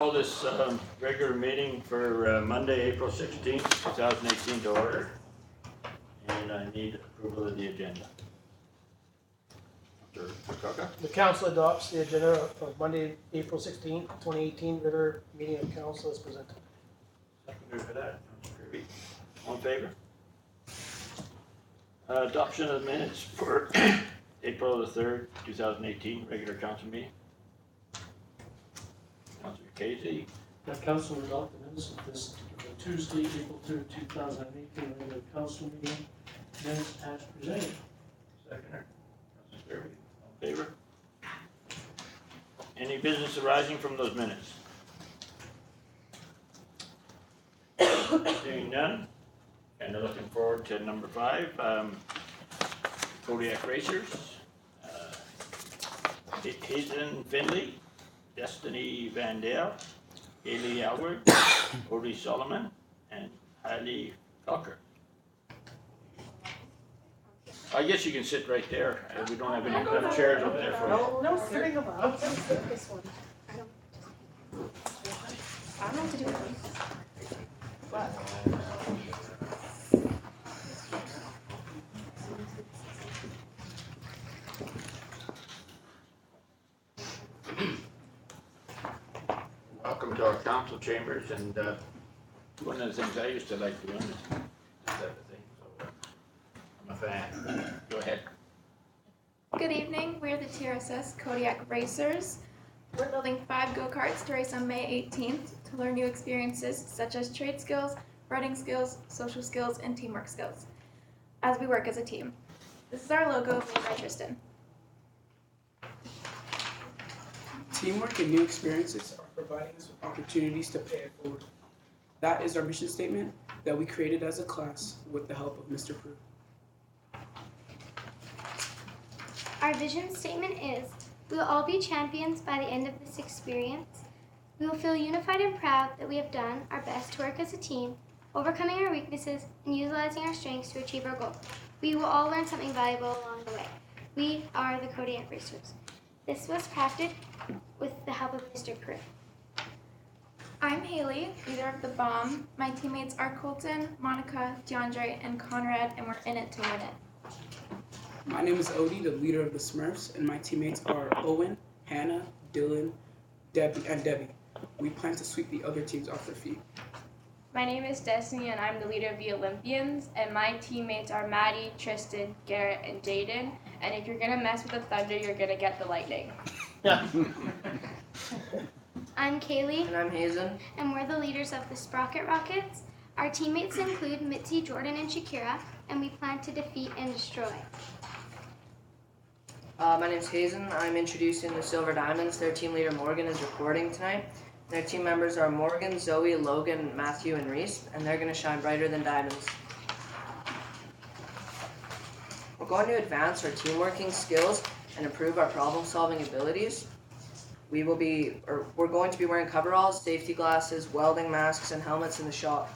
Call this regular meeting for Monday, April 16th, 2018 to order. And I need approval of the agenda. Mr. McCullough? The council adopts the agenda of Monday, April 16th, 2018, regular meeting of council as presented. Seconder for that, Councilor Kirby. All in favor? Adoption of the minutes for April the 3rd, 2018, regular council meeting. Councilor Casey. The council will adopt the minutes of this Tuesday, April 3rd, 2018, regular council meeting, minutes as presented. Seconder. Councilor Kirby. All in favor? Any business arising from those minutes? Seeing none, and looking forward to number 5, Kodiak Racers, Hazen Finley, Destiny Van Dale, Haley Albert, Odie Solomon, and Hailey Falker. I guess you can sit right there. We don't have any chairs over there for you. No sitting above. This one. I don't know what to do with these. Welcome to our council chambers, and one of the things I used to like doing is this type of thing, so I'm a fan. Go ahead. Good evening, we're the TRSS Kodiak Racers. We're building 5 go-karts to race on May 18th to learn new experiences such as trade skills, riding skills, social skills, and teamwork skills as we work as a team. This is our logo made by Tristan. Teamwork and new experiences are providing us with opportunities to pay it forward. That is our mission statement that we created as a class with the help of Mr. Prue. Our vision statement is, we will all be champions by the end of this experience. We will feel unified and proud that we have done our best to work as a team, overcoming our weaknesses and utilizing our strengths to achieve our goal. We will all learn something valuable along the way. We are the Kodiak Racers. This was crafted with the help of Mr. Prue. I'm Haley, leader of the Bomb. My teammates are Colton, Monica, DeAndre, and Conrad, and we're in it to win it. My name is Odie, the leader of the Smurfs, and my teammates are Owen, Hannah, Dylan, Debbie. We plan to sweep the other teams off their feet. My name is Destiny, and I'm the leader of the Olympians, and my teammates are Maddie, Tristan, Garrett, and Jaden. And if you're gonna mess with the Thunder, you're gonna get the Lightning. I'm Kaylee. And I'm Hazen. And we're the leaders of the Sprocket Rockets. Our teammates include Mitzi, Jordan, and Shakira, and we plan to defeat and destroy. My name's Hazen. I'm introducing the Silver Diamonds. Their team leader Morgan is recording tonight. Their team members are Morgan, Zoe, Logan, Matthew, and Reese, and they're going to shine brighter than diamonds. We're going to advance our teamworking skills and improve our problem-solving abilities. We're going to be wearing coveralls, safety glasses, welding masks, and helmets in the shop.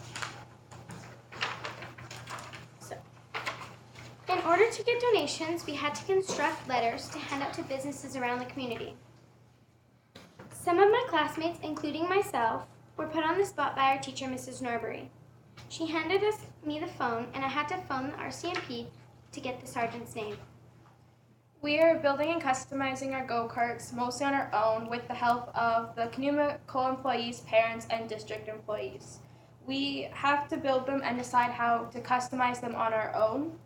In order to get donations, we had to construct letters to hand out to businesses around the community. Some of my classmates, including myself, were put on the spot by our teacher, Mrs. Norbury. She handed me the phone, and I had to phone the RCMP to get the sergeant's name. We are building and customizing our go-karts mostly on our own with the help of the Canouma co-employees, parents, and district employees. We have to build them and decide how to customize them on our own.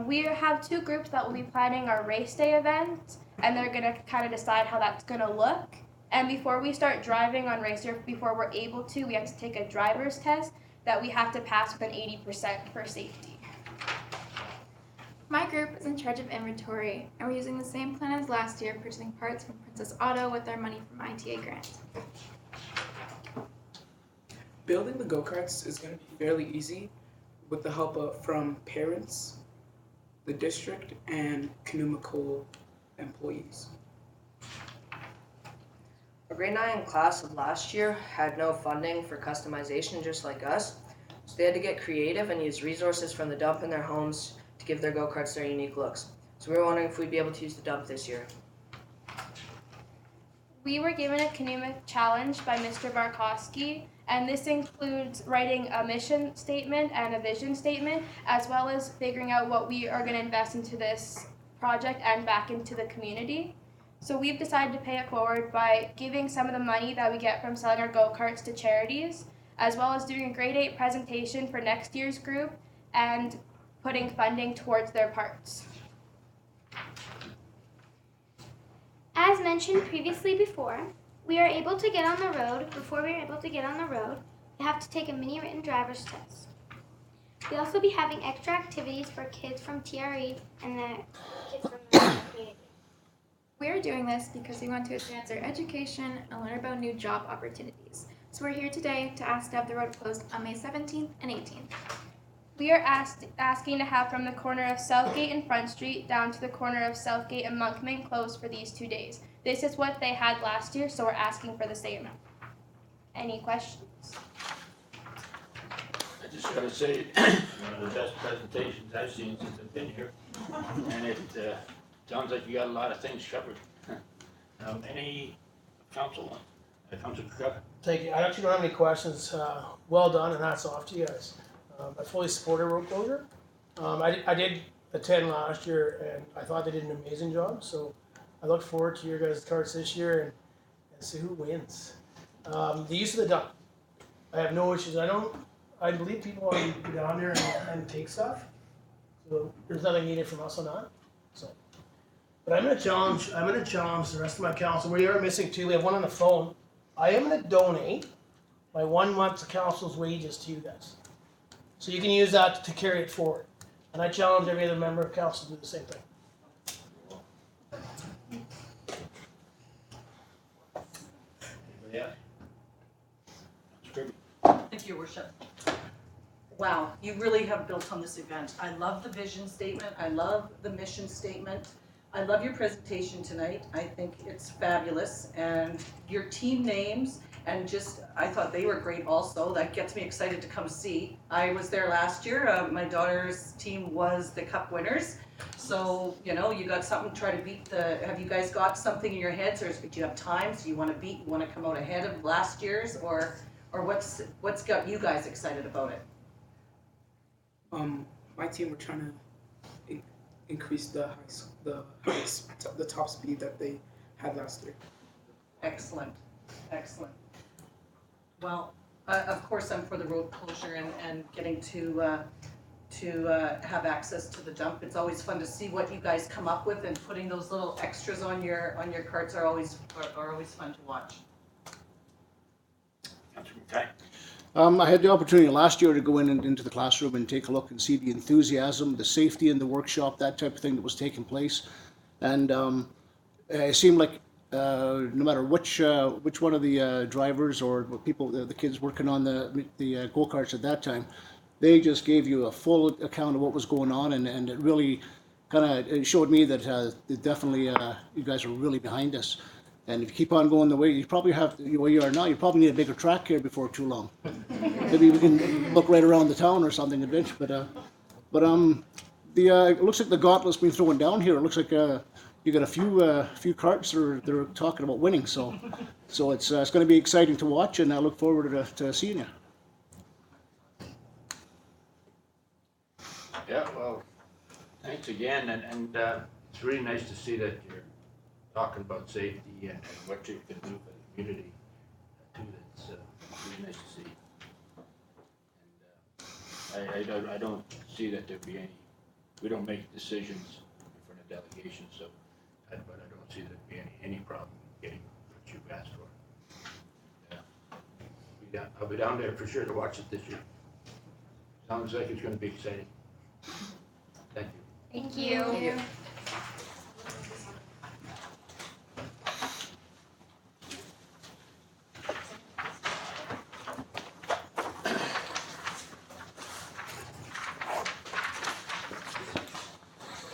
We have 2 groups that will be planning our race day event, and they're going to kind of decide how that's going to look. And before we start driving on race day, before we're able to, we have to take a driver's test that we have to pass with an 80% for safety. My group is in charge of inventory, and we're using the same plan as last year, purchasing parts from Princess Auto with our money from ITA grant. Building the go-karts is going to be fairly easy with the help from parents, the district, and Canouma Coal employees. Our grade 9 class of last year had no funding for customization, just like us, so they had to get creative and use resources from the dump in their homes to give their go-karts their unique looks. So we were wondering if we'd be able to use the dump this year. We were given a Kenuma challenge by Mr. Barkowski, and this includes writing a mission statement and a vision statement, as well as figuring out what we are going to invest into this project and back into the community. So we've decided to pay it forward by giving some of the money that we get from selling our go-karts to charities, as well as doing a grade 8 presentation for next year's group and putting funding towards their parts. As mentioned previously before, we are able to get on the road. Before we are able to get on the road, we have to take a mini written driver's test. We'll also be having extra activities for kids from TRE and the kids from the community. We are doing this because we want to advance our education and learn about new job opportunities. So we're here today to ask to have the road closed on May 17th and 18th. We are asking to have from the corner of Southgate and Front Street down to the corner of Southgate and Monkman closed for these 2 days. This is what they had last year, so we're asking for the same amount. Any questions? I just gotta say, one of the best presentations I've seen since I've been here. And it sounds like you got a lot of things covered. Any council Cook? Thank you. I actually don't have any questions. Well done, and hats off to you guys. I fully support a road closure. I did attend last year, and I thought they did an amazing job. So I look forward to your guys' carts this year and see who wins. The use of the dump, I have no issues. I believe people want to go down there and take stuff. So there's nothing needed from us on that. So, but I'm gonna challenge the rest of my council. We are missing two. We have one on the phone. I am gonna donate my 1 month's council's wages to you guys. So you can use that to carry it forward. And I challenge every other member of council to do the same thing. Anybody else? Thank you, Your Worship. Wow, you really have built on this event. I love the vision statement. I love the mission statement. I love your presentation tonight. I think it's fabulous. And your team names, and just, I thought they were great also. That gets me excited to come see. I was there last year. My daughter's team was the cup winners. So, you know, you got something to try to beat have you guys got something in your heads, or do you have times? Do you want to come out ahead of last year's, or what's got you guys excited about it? My team were trying to increase the top speed that they had last year. Excellent, excellent. Well, of course, I'm for the road closure and getting to have access to the dump. It's always fun to see what you guys come up with, and putting those little extras on your carts are always fun to watch. I had the opportunity last year to go into the classroom and take a look and see the enthusiasm, the safety in the workshop, that type of thing that was taking place. And it seemed like no matter which one of the drivers or people, the kids working on the go-karts at that time, they just gave you a full account of what was going on, and it really kind of showed me that definitely you guys are really behind us. And if you keep on going the way you probably have, where you are now, you probably need a bigger track here before too long. Maybe we can look right around the town or something eventually. But it looks like the gauntlet's been thrown down here. It looks like you got a few carts that are talking about winning. So it's going to be exciting to watch, and I look forward to seeing you. Yeah, well, thanks again, and it's really nice to see that you're talking about safety and what you can do for the community too. That's really nice to see. And I don't see that there'd be any. We don't make decisions in front of delegations, so but I don't see there'd be any problem getting what you've asked for. Yeah, I'll be down there for sure to watch it this year. Sounds like it's going to be exciting. Thank you. Thank you. Thank you.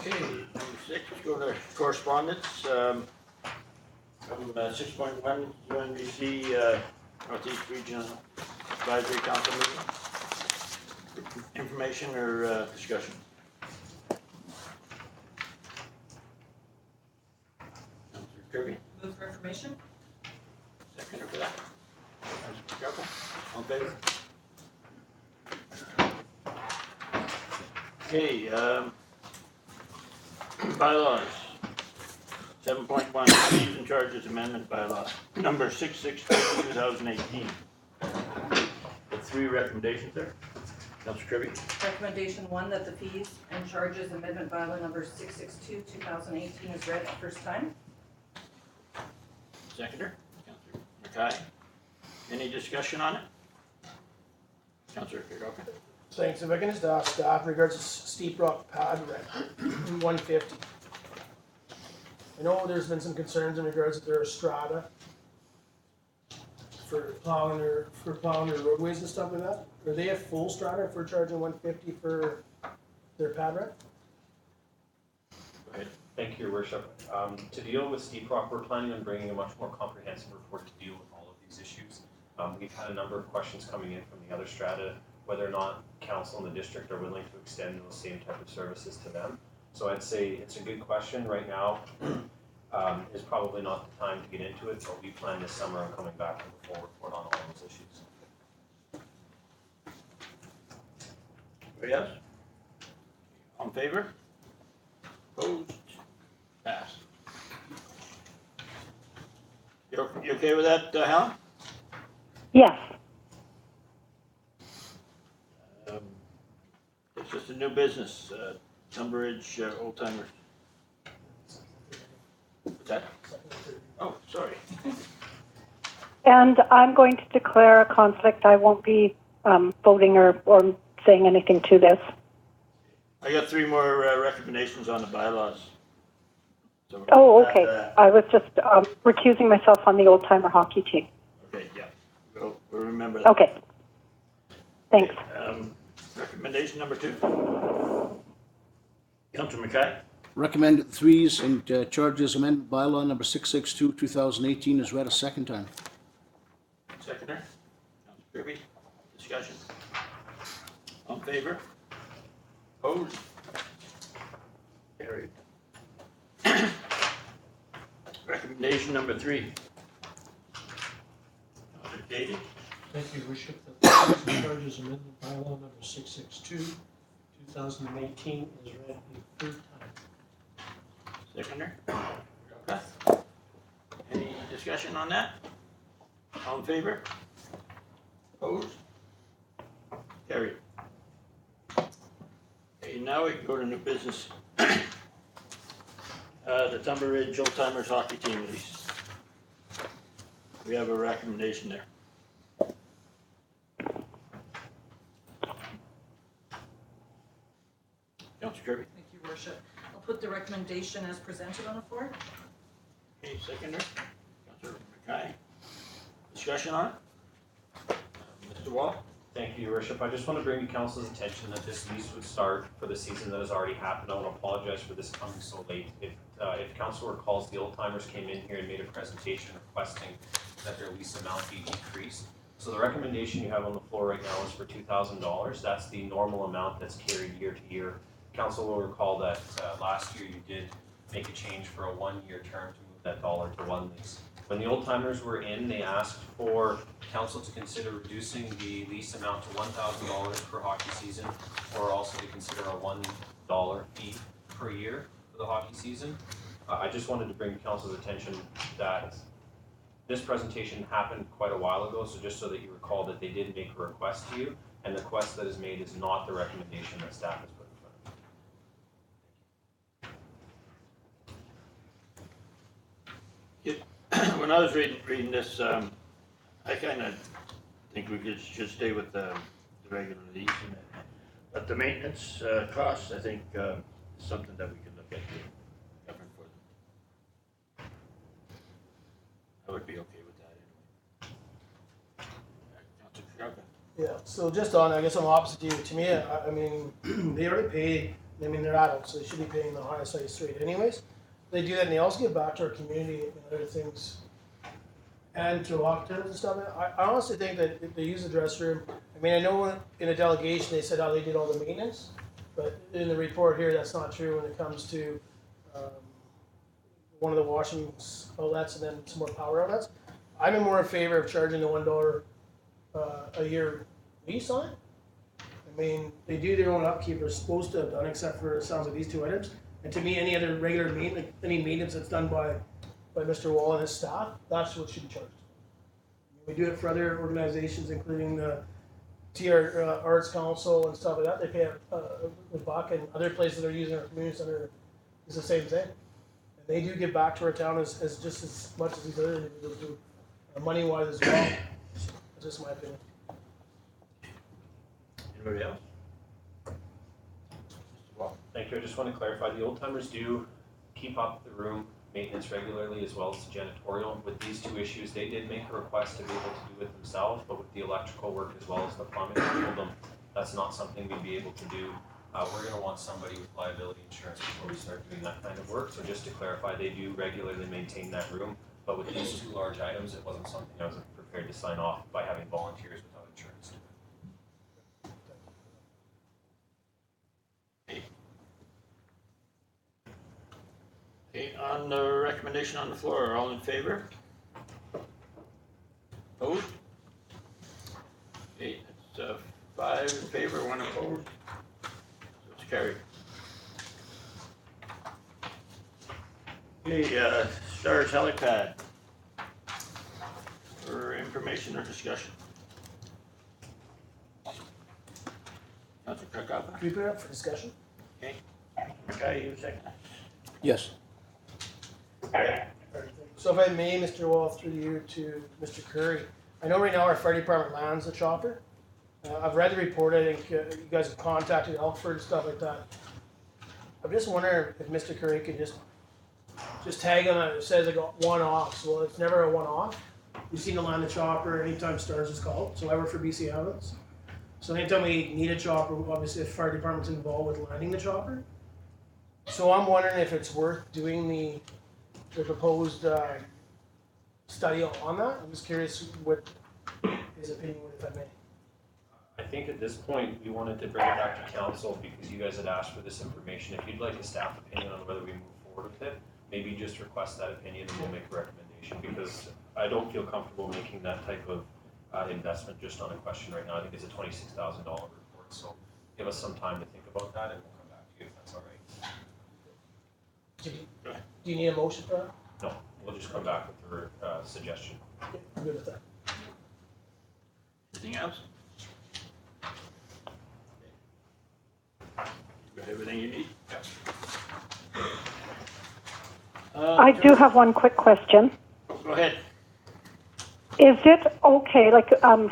Okay, number 6, go to correspondence. From 6.1, UNBC Northeast Regional Advisory Council meeting. Information or discussion? Councilor Kirby. Move for information? seconder for that? Councilor Kirkland, all in favor? Okay, bylaws. 7.1, fees and charges amendment bylaw, number 662, 2018. The three recommendations there. Councilor Kirby, Recommendation 1, that the fees and charges amendment bylaw number 662, 2018 is read first time. seconder. Councilor Mackay. Any discussion on it? Councilor Kirkland. Thanks. If I can just ask staff regards to Steep Rock pad rent, 150. I know there's been some concerns in regards to their strata for plowing their roadways and stuff like that. Are they a full strata if we're charging 150 for their pad rent? Go ahead. Thank you, Your Worship. To deal with Steep Rock, we're planning on bringing a much more comprehensive report to deal with all of these issues. We've had a number of questions coming in from the other strata, whether or not council and the district are willing to extend those same type of services to them. So I'd say it's a good question right now. Is probably not the time to get into it, but we plan this summer on coming back with a full report on all those issues. Anybody else? All in favor? Opposed? Passed. You okay with that, Helen? Yes. It's just a new business, Tunbridge Old Timers. What's that? Oh, sorry. And I'm going to declare a conflict. I won't be voting or saying anything to this. I got three more recommendations on the bylaws. So Oh, okay. I was just recusing myself on the old timer hockey team. Okay, yeah. We'll remember that. Okay. Thanks. Recommendation number 2. Councilor Mackay. Recommend that the fees and charges amendment bylaw number 662, 2018 is read a second time. Seconder. Councilor Kirby. Discussion. All in favor? Opposed? Carried. Recommendation number 3. Councilor Katie. Thank you, Your Worship. The fees and charges amendment bylaw number 662, 2018 is read a third time. Seconder. Any discussion on that? All in favor? Opposed? Carried. Okay, now we can go to new business. The Tunbridge Old Timers hockey team lease. We have a recommendation there. Councilor Kirby. Thank you, Your Worship. I'll put the recommendation as presented on the floor. Okay, seconder. Councilor Mackay. Discussion on it? Mr. Wall? Thank you, Your Worship. I just want to bring to council's attention that this lease would start for the season that has already happened. I want to apologize for this coming so late. If council recalls, the Old Timers came in here and made a presentation requesting that their lease amount be decreased. So the recommendation you have on the floor right now is for $2,000. That's the normal amount that's carried year to year. Council will recall that last year you did make a change for a 1-year term to move that dollar to one lease. When the Old Timers were in, they asked for council to consider reducing the lease amount to $1,000 per hockey season, or also to consider a $1 fee per year for the hockey season. I just wanted to bring council's attention that this presentation happened quite a while ago, so just so that you recall that they did make a request to you, and the request that is made is not the recommendation that staff has put in front of you. When I was reading this, I kind of think we should stay with the regular lease. But the maintenance costs, I think, is something that we can look at covering for them. I would be okay with that anyway. Yeah, so just on, I guess I'm opposite to you. To me, I mean, they already pay, I mean, they're adults, so they should be paying the highest ice rate anyways. They do that and they also give back to our community and other things. And to hockey tournaments and stuff. I honestly think that if they use the dressing room, I mean, I know in a delegation they said how they did all the maintenance, but in the report here, that's not true when it comes to one of the washing outlets and then some more power outlets. I'm more in favor of charging the $1 a year lease on it. I mean, they do their own upkeep, they're supposed to have done, except for, it sounds like these two items. And to me, any other regular maintenance, any maintenance that's done by Mr. Wall and his staff, that's what should be charged. We do it for other organizations, including the TR Arts Council and stuff like that. They pay a buck, and other places that are using our community center is the same thing. And they do give back to our town as just as much as these other individuals do, money wise as well. That's just my opinion. Anybody else? Thank you. I just want to clarify, the old timers do keep up the room maintenance regularly as well as the janitorial. With these two issues, they did make a request to be able to do it themselves, but with the electrical work as well as the plumbing, I told them that's not something we'd be able to do. We're going to want somebody with liability insurance before we start doing that kind of work. So just to clarify, they do regularly maintain that room, but with these two large items, it wasn't something I was prepared to sign off by having volunteers without insurance. Okay, on the recommendation on the floor, are all in favor? Opposed? Okay, that's 5 in favor, 1 opposed. So it's carried. Okay, Stars helipad. For information or discussion. Councilor Kirkhope? Can we put it up for discussion? Okay. Okay, you second. Yes. So if I may, Mr. Wall, through you to Mr. Curry, I know right now our fire department lands the chopper. I've read the report, I think you guys have contacted Elkford and stuff like that. I'm just wondering if Mr. Curry could just tag on it, it says like one-off, well, it's never a one-off. We've seen to land the chopper anytime Stars is called, so I work for BC Ambulance. So anytime we need a chopper, obviously the fire department's involved with landing the chopper. So I'm wondering if it's worth doing the proposed study on that. I'm just curious what his opinion would, if I may. I think at this point, we wanted to bring it back to council because you guys had asked for this information. If you'd like a staff opinion on whether we move forward with it, maybe just request that opinion and we'll make a recommendation, because I don't feel comfortable making that type of investment just on a question right now. I think it's a $26,000 report, so give us some time to think about that and we'll come back to you if that's all right. Do you need a motion for that? No, we'll just come back with the suggestion. Okay, I'm good with that. Anything else? Got everything you need? I do have one quick question. Go ahead. Is it okay, like,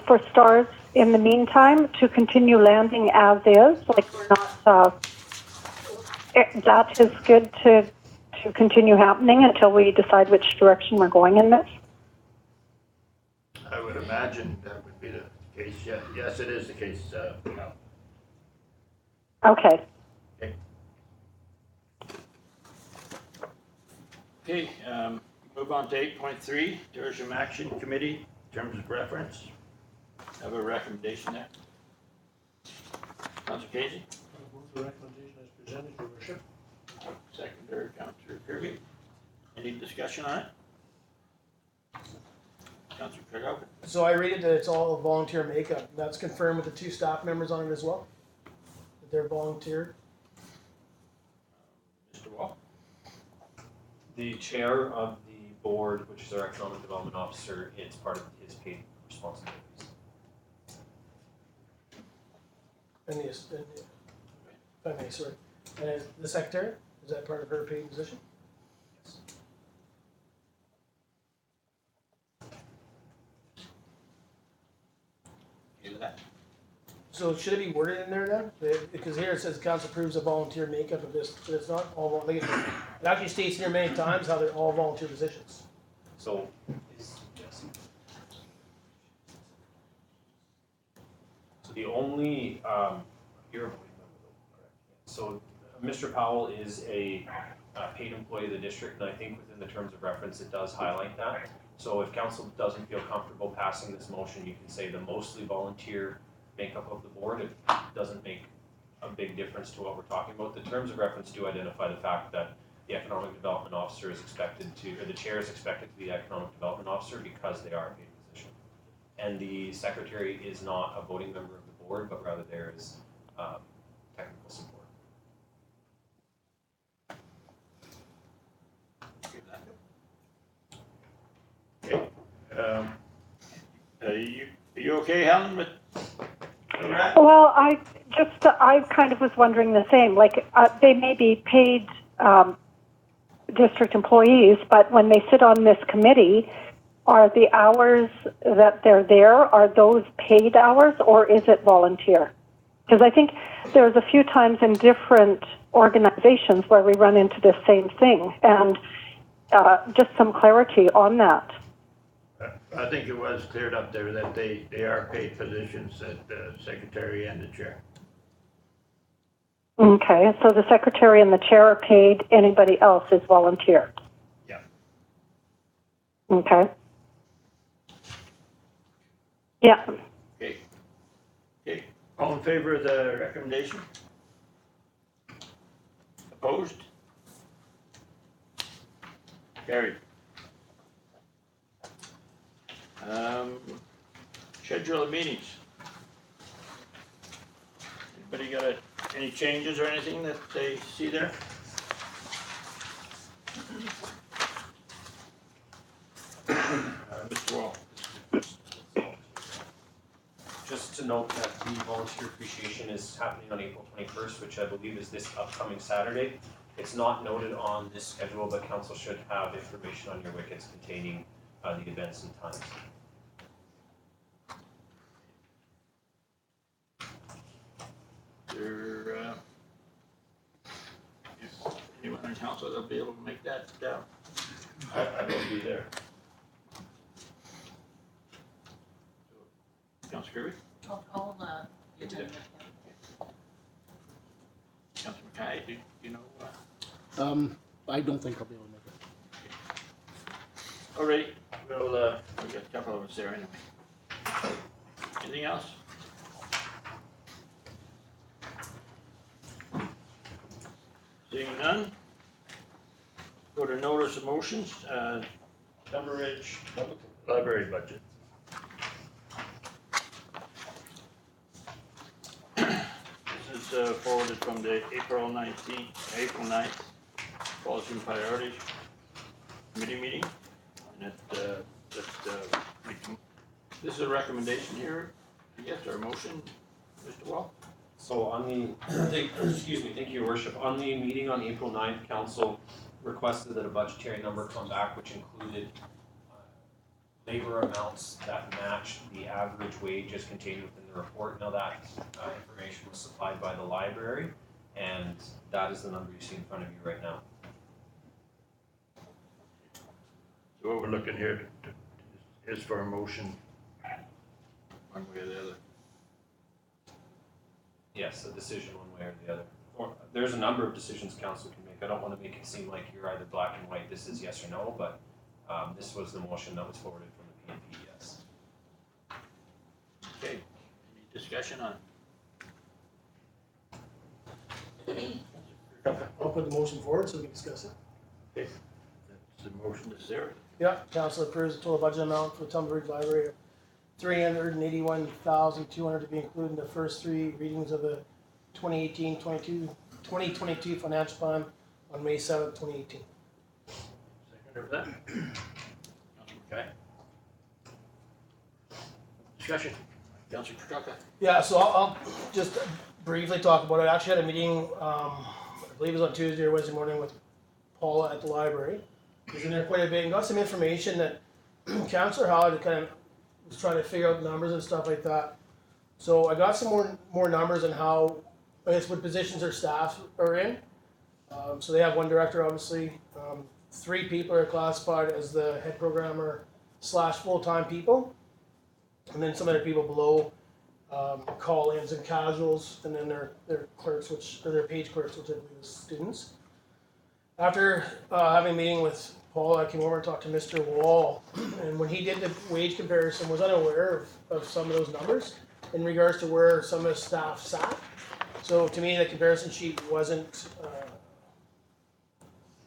for Stars in the meantime to continue landing as is? Like, we're not, that is good to continue happening until we decide which direction we're going in this? I would imagine that would be the case. Yeah, yes, it is the case. No. Okay. Okay, move on to 8.3, Tourism Action Committee, terms of reference. Have a recommendation there. Councilor Casey? I'll move the recommendation as presented, Your Worship. Seconder, Councilor Kirby. Any discussion on it? Councilor Kirkhope? So I read it that it's all volunteer makeup. That's confirmed with the 2 staff members on it as well? That they're volunteer? Mr. Wall? The chair of the board, which is our economic development officer, it's part of his paid responsibilities. And if I may, sorry. And is the secretary, is that part of her paid position? Yes. Okay with that? So should it be worded in there then? Because here it says council approves of volunteer makeup of this, but it's not all, like it actually states here many times how they're all volunteer positions. So, so the only, you're a board member, correct? So Mr. Powell is a paid employee of the district, and I think within the terms of reference, it does highlight that. So if council doesn't feel comfortable passing this motion, you can say the mostly volunteer makeup of the board. It doesn't make a big difference to what we're talking about. The terms of reference do identify the fact that the economic development officer is expected to, or the chair is expected to be the economic development officer because they are a paid position. And the secretary is not a voting member of the board, but rather there is technical support. Okay, are you okay, Helen, with that? Well, I kind of was wondering the same. Like, they may be paid district employees, but when they sit on this committee, are the hours that they're there, are those paid hours, or is it volunteer? Because I think there's a few times in different organizations where we run into the same thing, and just some clarity on that. I think it was cleared up there that they are paid positions, at the secretary and the chair. Okay, so the secretary and the chair are paid, anybody else is volunteer? Yeah. Okay. Yeah. Okay. Okay, all in favor of the recommendation? Opposed? Carried. Schedule of meetings. Anybody got any changes or anything that they see there? Mr. Wall. Just to note that the volunteer appreciation is happening on April 21st, which I believe is this upcoming Saturday. It's not noted on this schedule, but council should have information on your wickets containing the events and times. If anyone in council will be able to make that, I will be there. Councilor Kirby? I'll get in. Councilor Mackay, do you know? I don't think I'll be able to make it. All right, we got a couple of us there anyway. Anything else? Seeing none, go to notice of motions, Thunder Ridge Public Library budget. This is forwarded from the April 9th Policy and Priorities Committee meeting. And this is a recommendation here, yes, or a motion, Mr. Wall? So on the, excuse me, thank you, Your Worship. On the meeting on April 9th, council requested that a budgetary number come back, which included labor amounts that matched the average wage as contained within the report. Now that information was supplied by the library, and that is the number you see in front of you right now. So what we're looking here is for a motion, one way or the other. Yes, a decision one way or the other. Or, there's a number of decisions council can make. I don't want to make it seem like you're either black and white, this is yes or no, but this was the motion that was forwarded from the PNP, yes. Okay, any discussion on? I'll put the motion forward so we can discuss it. Okay, that's the motion that's there. Yeah, council approves the total budget amount for Thunder Ridge Library of $381,200 to be included in the first three readings of the 2022 financial plan on May 7th, 2018. Second of that? Okay. Discussion, Councilor Petracca. Yeah, so I'll just briefly talk about it. I actually had a meeting, I believe it was on Tuesday or Wednesday morning with Paula at the library. He was in there quite a bit and got some information that Councilor Howard kind of was trying to figure out the numbers and stuff like that. So I got some more numbers on how, I guess, what positions their staff are in. So they have one director, obviously. 3 people are classified as the head programmer / full-time people. And then some other people below, call-ins and casuals, and then their clerks, their page clerks, which I believe is students. After having a meeting with Paul, I came over and talked to Mr. Wall, and when he did the wage comparison, was unaware of some of those numbers in regards to where some of the staff sat. So to me, the comparison sheet wasn't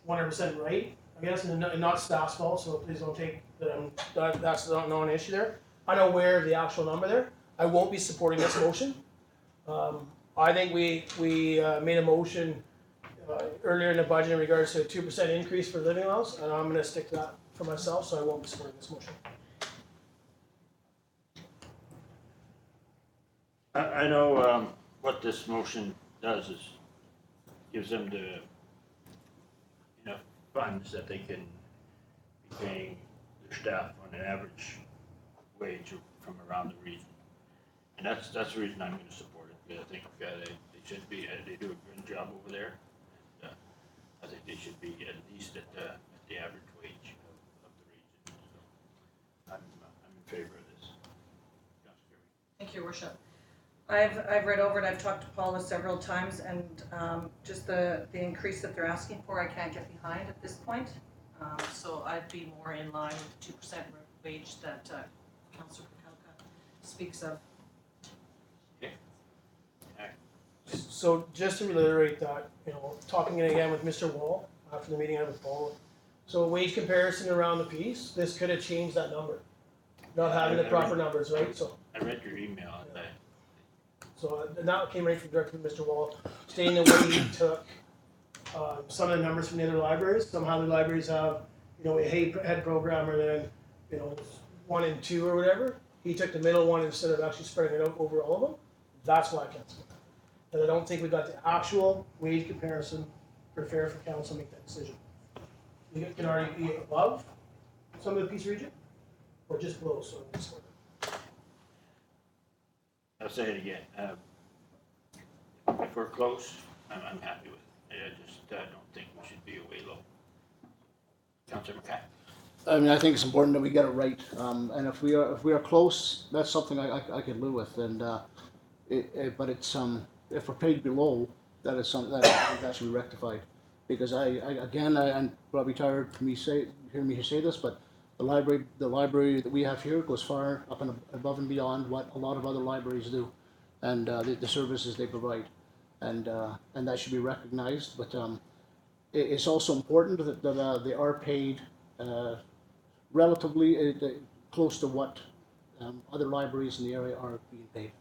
100% right, I guess, and not staff's fault, so please don't take that, that's not an issue there. Unaware of the actual number there. I won't be supporting this motion. I think we made a motion earlier in the budget in regards to a 2% increase for living allowance, and I'm gonna stick to that for myself, so I won't be supporting this motion. I know, what this motion does is gives them the enough funds that they can be paying their staff on an average wage from around the region. And that's the reason I'm gonna support it, because I think they should be, they do a good job over there. And, I think they should be at least at the average wage of the region, so I'm in favor of this. Councilor Kerry. Thank you, Your Worship. I've read over it, I've talked to Paula several times, and just the increase that they're asking for, I can't get behind at this point. So I'd be more in line with the 2% wage that Councilor Pakelka speaks of. So just to reiterate that, talking again with Mr. Wall after the meeting I had with Paul. So a wage comparison around the piece, this could have changed that number. Not having the proper numbers, right? So I read your email, and that came right from directly from Mr. Wall, stating that we took some of the numbers from the other libraries. Somehow the libraries have, a head programmer, then, 1 and 2 or whatever. He took the middle one instead of actually spreading it out over all of them. That's why I can't support that. And I don't think we got the actual wage comparison for fair for council to make that decision. You can already be above some of the Peace region, or just below, so we support that. I'll say it again, if we're close, I'm happy with it. I just don't think we should be way low. Councilor McCann. I mean, I think it's important that we get it right, and if we are close, that's something I can live with, and but it's if we're paid below, that is something that should be rectified, because I'm probably tired of hearing me say this, but the library that we have here goes far up and above and beyond what a lot of other libraries do, and the services they provide, and that should be recognized. But it's also important that they are paid relatively close to what other libraries in the area are being paid.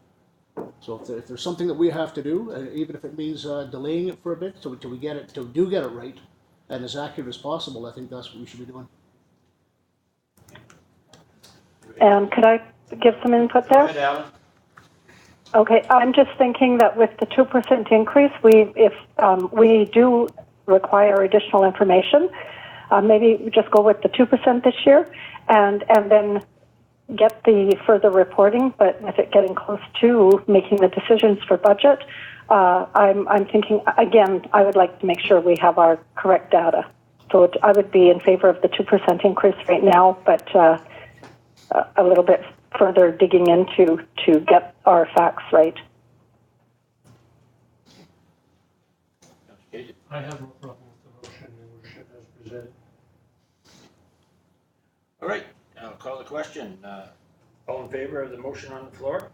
So if there's something that we have to do, even if it means delaying it for a bit till we get it right and as accurate as possible, I think that's what we should be doing. And could I give some input there? Go ahead, Alan. Okay, I'm just thinking that with the 2% increase, if we do require additional information, maybe just go with the 2% this year, and then get the further reporting. But with it getting close to making the decisions for budget, I'm thinking again. I would like to make sure we have our correct data. So I would be in favor of the 2% increase right now, but a little bit further digging into to get our facts right. I have no problem with the motion, Your Worship, as presented. All right, I'll call the question. All in favor of the motion on the floor?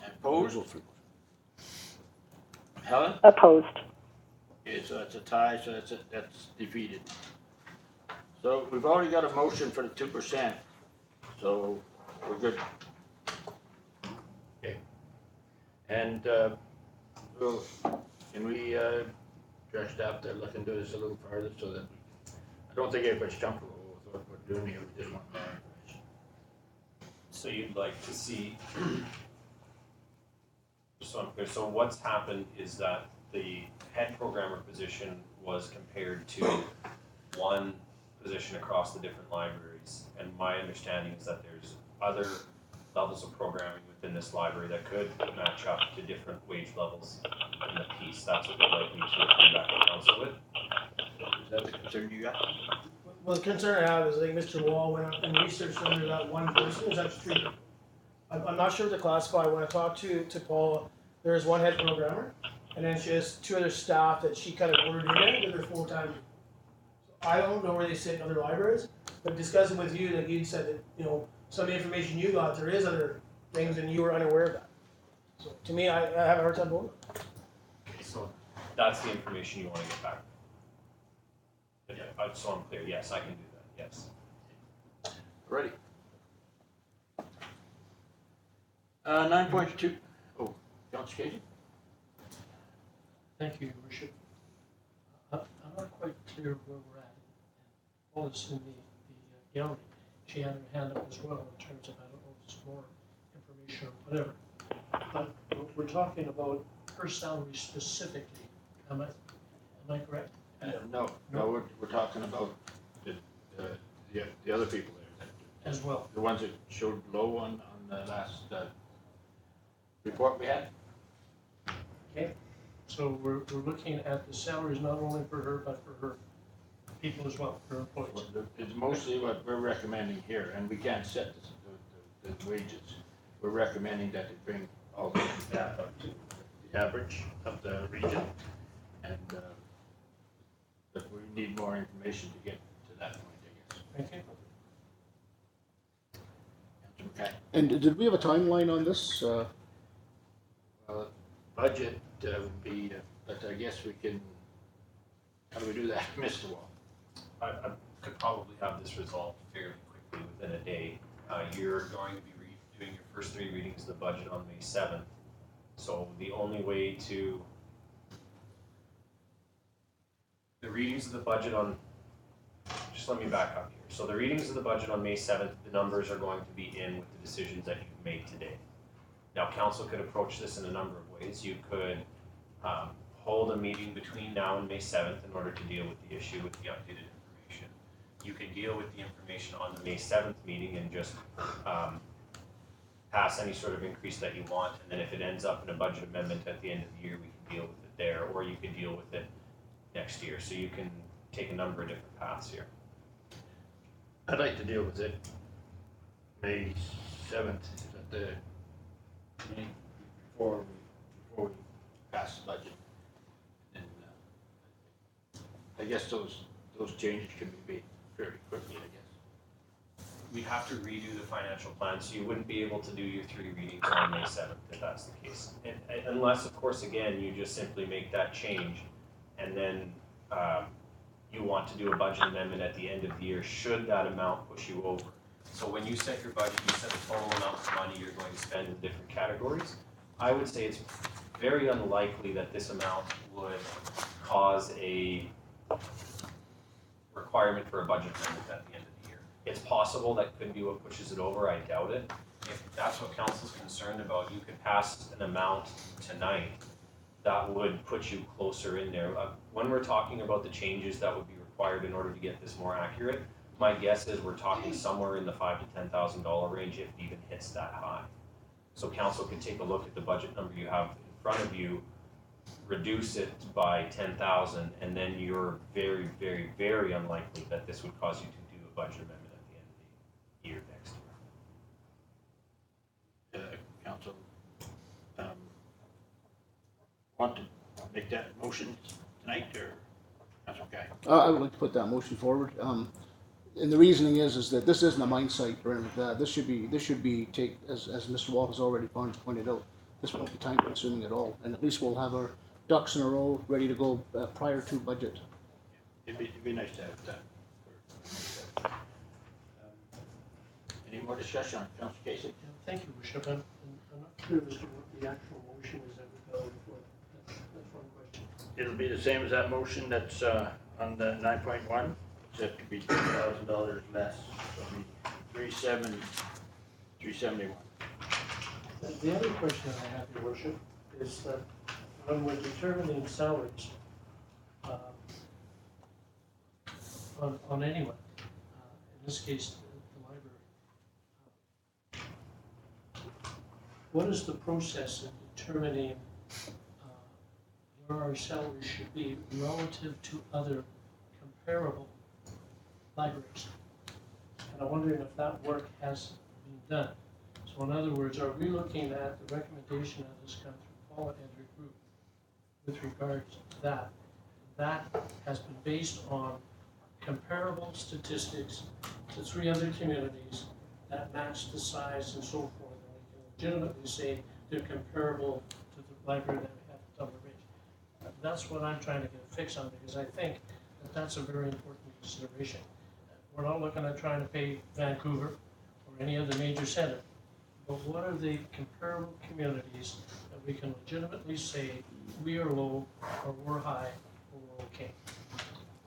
Opposed? Helen? Opposed. Okay, so that's a tie, so that's defeated. So we've already got a motion for the 2%, so we're good. Okay. And can we direct staff to look into this a little further so that I don't think everybody's comfortable with what we're doing here. We just want more information. So you'd like to see, so what's happened is that the head programmer position was compared to one position across the different libraries, and my understanding is that there's other levels of programming within this library that could match up to different wage levels in the piece. That's what they'd like me to come back to council with. Is that the concern you got? Well, the concern I have is, I think Mr. Wall went up and researched under that one person, is actually 3 people. I'm not sure what to classify. When I talked to Paula, there's one head programmer, and then she has 2 other staff that she kind of ordered in there that are full-time. So I don't know where they sit in other libraries, but discussing with you, like you said that, some of the information you got, there is other things and you were unaware of that. So to me, I have a hard time voting. So that's the information you wanna get back. But yeah, so I'm clear, yes, I can do that, yes. Ready? 9.2, Councillor Casey? Thank you, Your Worship. I'm not quite clear where we're at. Paula's in the gallery. She had her hand up as well in terms of, I don't know if it's more information or whatever. But we're talking about her salary specifically. Am I correct? No, we're talking about the other people there. As well. The ones that showed low on the last report we had. Okay. So we're looking at the salaries not only for her, but for her people as well, her employees. It's mostly what we're recommending here, and we can't set the wages. We're recommending that they bring all the staff up to the average of the region, and but we need more information to get to that point, I guess. Thank you. Okay. And did we have a timeline on this? Budget would be, but I guess we can, how do we do that, Mr. Wall? I could probably have this resolved fairly quickly within a day. You're going to be doing your first 3 readings of the budget on May 7th. So the only way to, the readings of the budget on, just let me back up here. So the readings of the budget on May 7th, the numbers are going to be in with the decisions that you've made today. Now, council could approach this in a number of ways. You could hold a meeting between now and May 7th in order to deal with the issue with the updated information. You can deal with the information on the May 7th meeting and just pass any sort of increase that you want, and then if it ends up in a budget amendment at the end of the year, we can deal with it there, or you can deal with it next year. So you can take a number of different paths here. I'd like to deal with it May 7th, at the meeting before we pass the budget. And I guess those changes can be made fairly quickly, I guess. We'd have to redo the financial plan, so you wouldn't be able to do your 3 readings on May 7th if that's the case. And, unless, of course, again, you just simply make that change and then you want to do a budget amendment at the end of the year should that amount push you over. So when you set your budget, you set the total amount of money you're going to spend in different categories. I would say it's very unlikely that this amount would cause a requirement for a budget amendment at the end of the year. It's possible that could be what pushes it over, I doubt it. If that's what council's concerned about, you could pass an amount tonight that would put you closer in there. When we're talking about the changes that would be required in order to get this more accurate, my guess is we're talking somewhere in the $5,000 to $10,000 range if it even hits that high. So council can take a look at the budget number you have in front of you, reduce it by 10,000, and then you're very, very, very unlikely that this would cause you to do a budget amendment at the end of the year next year. Council, want to make that motion tonight, or that's okay? I would like to put that motion forward. And the reasoning is that this isn't a mine site or anything like that. This should be as Mr. Wall has already pointed out, this won't be time consuming at all. And at least we'll have our ducks in a row ready to go prior to budget. It'd be nice to have that. Any more discussion on Councilor Casey? Yeah, thank you, Bishop. I'm not clear as to what the actual motion is that we're going for. That's one question. It'll be the same as that motion that's on the 9.1, except to be $2,000 less. It'll be 371. The other question I have, Your Worship, is that when we're determining salaries on anyone, in this case the library, what is the process in determining where our salaries should be relative to other comparable libraries? And I'm wondering if that work has been done. So in other words, are we looking at the recommendation that has come through Paula and her group with regards to that? That has been based on comparable statistics to 3 other communities that match the size and so forth. And we can legitimately say they're comparable to the library that we have at Dumber Ridge. that's what I'm trying to get a fix on, because I think that that's a very important consideration. We're not looking at trying to pay Vancouver or any other major center, but what are the comparable communities that we can legitimately say we are low, or we're high, or we're okay?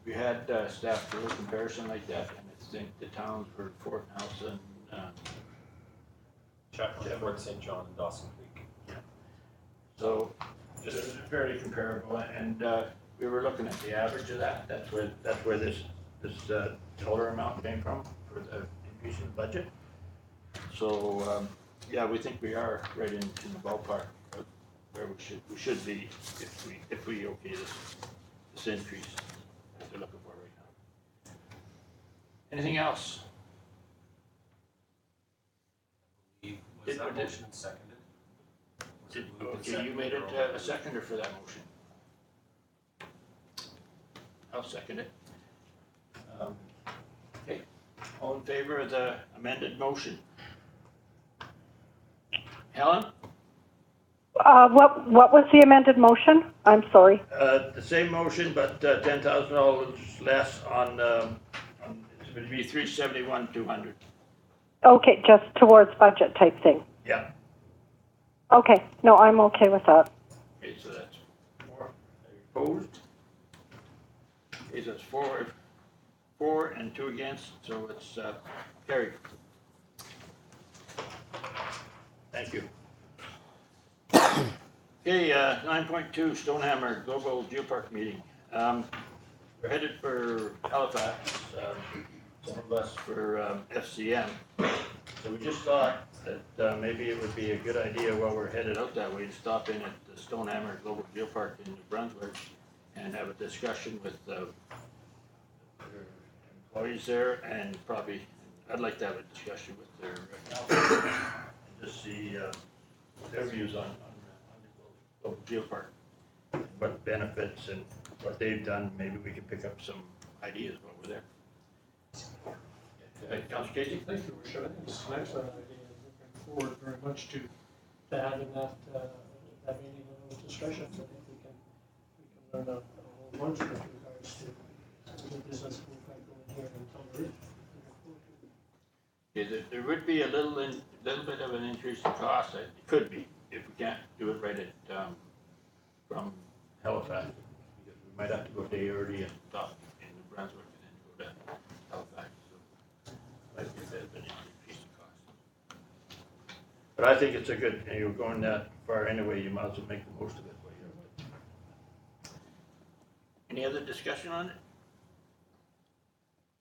We had staff do a comparison like that, and I think the towns were Fort Nelson, Chaplain, Fort St. John, and Dawson Creek. so just fairly comparable. And we were looking at the average of that. That's where this dollar amount came from for the increase in the budget. So yeah, we think we are right in the ballpark of where we should be if we okay this increase that they're looking for right now. Anything else? Was that motion seconded? Was it moved and Okay, you seconded made it or- a seconder for that motion. I'll second it. Okay, all in favor of the amended motion? Helen? What was the amended motion? I'm sorry. The same motion, but $10,000 less on, it would be 371,200. Okay, just towards budget type thing. Yeah. Okay, no, I'm okay with that. Okay, so that's 4. Are you opposed? Okay, so it's 4 and 2 against, so it's carried. Thank you. Okay, 9.2 Stonehammer Global Geopark meeting. We're headed for Halifax, some of us for FCM. So we just thought that maybe it would be a good idea while we're headed out that way to stop in at the Stonehammer Global Geopark in New Brunswick and have a discussion with their employees there, and probably, I'd like to have a discussion with their council and just see their views on the Global Geopark, what benefits and what they've done. Maybe we can pick up some ideas while we're there. Councilor Casey? Thank you, Worship. I think it's an excellent idea, and looking forward very much to having that meeting and those discussions. I think we can learn a whole bunch with regards to the business we've got going here in Tumblr. Yeah, there would be a little bit of an increase in cost. It could be if we can't do it right at from Halifax, because we might have to go a day early and stop in New Brunswick and then go to Halifax. So might be a bit of an increase in cost. But I think it's a good. You're going that far anyway. You might as well make the most of it while you're away. Any other discussion on it?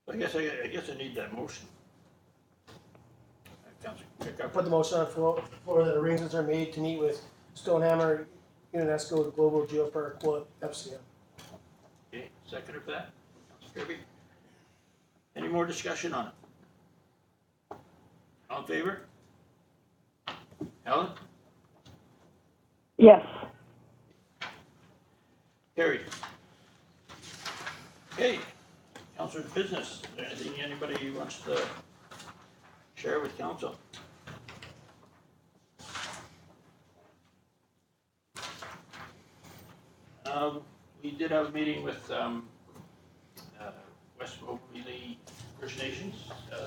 I guess I need that motion. I put the motion on the floor that arrangements are made to meet with Stonehammer, UNESCO, Global Geopark, FCM. Okay, seconder for that, Councilor Kirby. Any more discussion on it? All in favor? Helen? Yes. Carried. Okay, Councilor's business. Is there anything anybody wants to share with council? We did have a meeting with West Moberly First Nations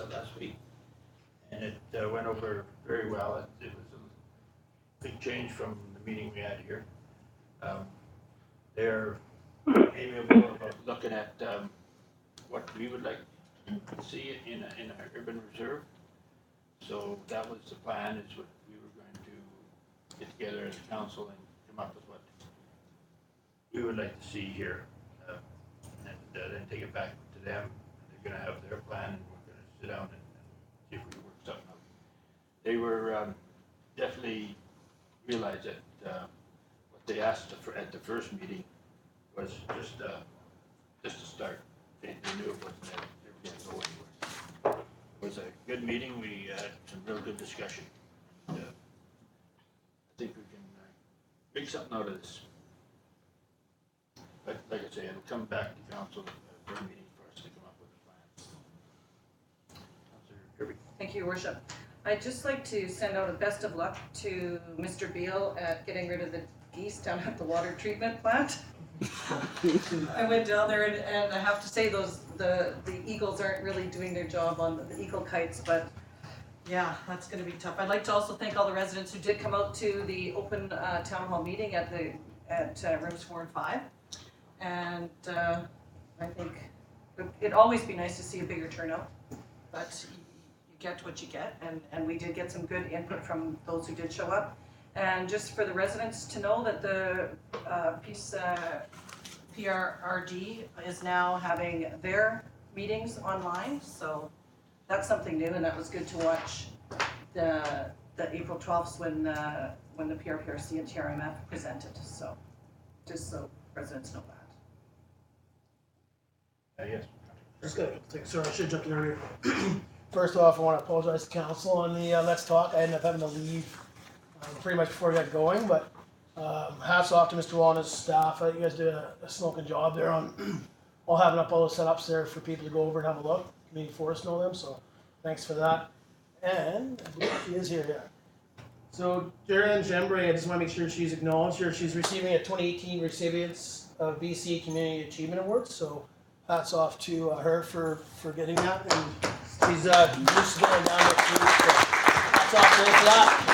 last week, and it went over very well. It was a big change from the meeting we had here. They're amiable about looking at what we would like to see in an urban reserve. So that was the plan, is what we were going to get together as a council and come up with what we would like to see here. And then take it back to them. They're gonna have their plan, and we're gonna sit down and see if we can work something out. They were definitely realized that what they asked at the first meeting was just a start. They knew it wasn't that they were gonna go anywhere. It was a good meeting. We had some real good discussion. And, I think we can make something out of this. But like I say, it'll come back to council for a meeting for us to come up with a plan. Councilor Kirby. Thank you, Your Worship. I'd just like to send out a best of luck to Mr. Beal at getting rid of the geese down at the water treatment plant. I went down there and I have to say the eagles aren't really doing their job on the eagle kites, but yeah, that's gonna be tough. I'd like to also thank all the residents who did come out to the open town hall meeting at rooms 4 and 5. And I think it'd always be nice to see a bigger turnout, but you get what you get, and we did get some good input from those who did show up. And just for the residents to know that the PRRD is now having their meetings online, so that's something new, and that was good to watch the April 12th when the PRPRC and TRMF presented, so just so residents know that. Yes. That's good. Sorry, I should have jumped in earlier. First off, I want to apologize to council on the Let's Talk. I ended up having to leave pretty much before we got going, but hats off to Mr. Wall and his staff. You guys did a smoking job there on having up all those setups there for people to go over and have a look. Community Forest know them, so thanks for that. And I believe she is here, yeah. So Darren Jembre, I just want to make sure she's acknowledged here. She's receiving a 2018 recipients of BC Community Achievement Awards, so hats off to her for getting that. And she's used to going down there too, so hats off to her for that.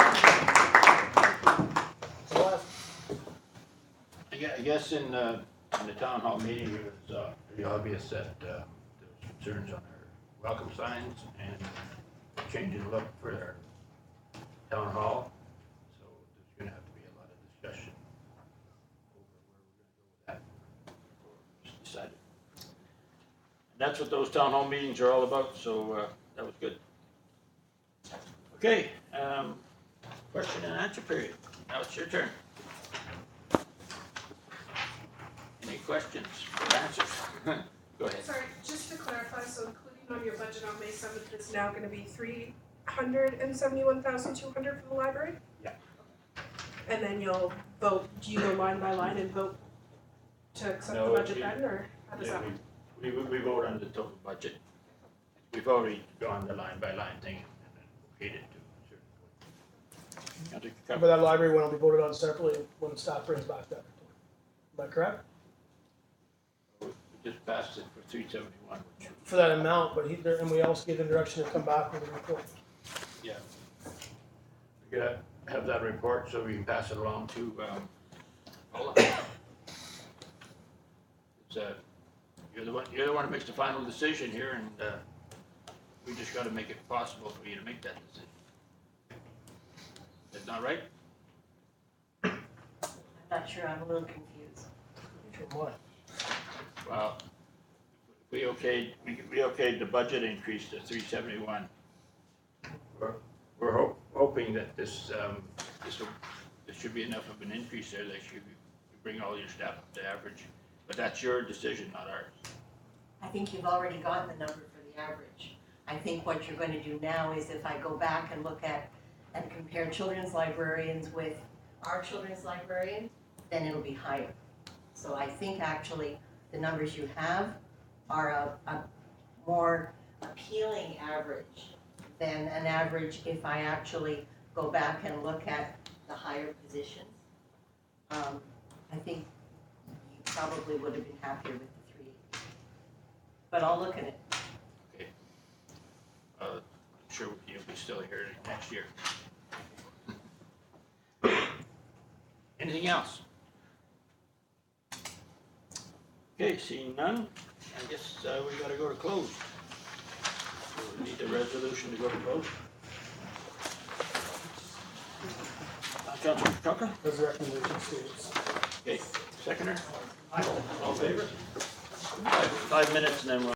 I guess in the town hall meeting, it was pretty obvious that there was concerns on our welcome signs and changing the look for their town hall. So there's gonna have to be a lot of discussion over where we're gonna go with that before it's decided. And that's what those town hall meetings are all about, so that was good. Okay, question and answer period. Now it's your turn. Any questions or answers? Go ahead. Sorry, just to clarify, so including on your budget on May 7th, it's now gonna be $371,200 for the library? Yeah. And then you'll vote, do you go line by line and vote to accept the budget then, or how does that work? We vote on the total budget. We've already gone the line by line thing and then okayed it to a certain point. But that library one will be voted on separately when the staff brings back that report. Am I correct? We just passed it for 371, which For that amount, but and we also gave them direction to come back with a report. yeah. We gotta have that report so we can pass it along to Paula. It's you're the one who makes the final decision here, and we just gotta make it possible for you to make that decision. Is that not right? I'm not sure, I'm a little confused. Why? Well, we okayed the budget increase to 371. We're hoping that this should be enough of an increase there that you bring all your staff up to average. But that's your decision, not ours. I think you've already gotten the number for the average. I think what you're going to do now is if I go back and look at and compare children's librarians with our children's librarian, then it'll be higher. So I think actually the numbers you have are a more appealing average than an average if I actually go back and look at the higher positions. I think you probably would have been happier with the 380. But I'll look at it. Okay. I'm sure you'll be still here next year. Anything else? Okay, seeing none, I guess we gotta go to close. So we need a resolution to go to close. Councilor Tucker? Those are recommendation statements. Okay, seconder? All in favor? 5 minutes and then we'll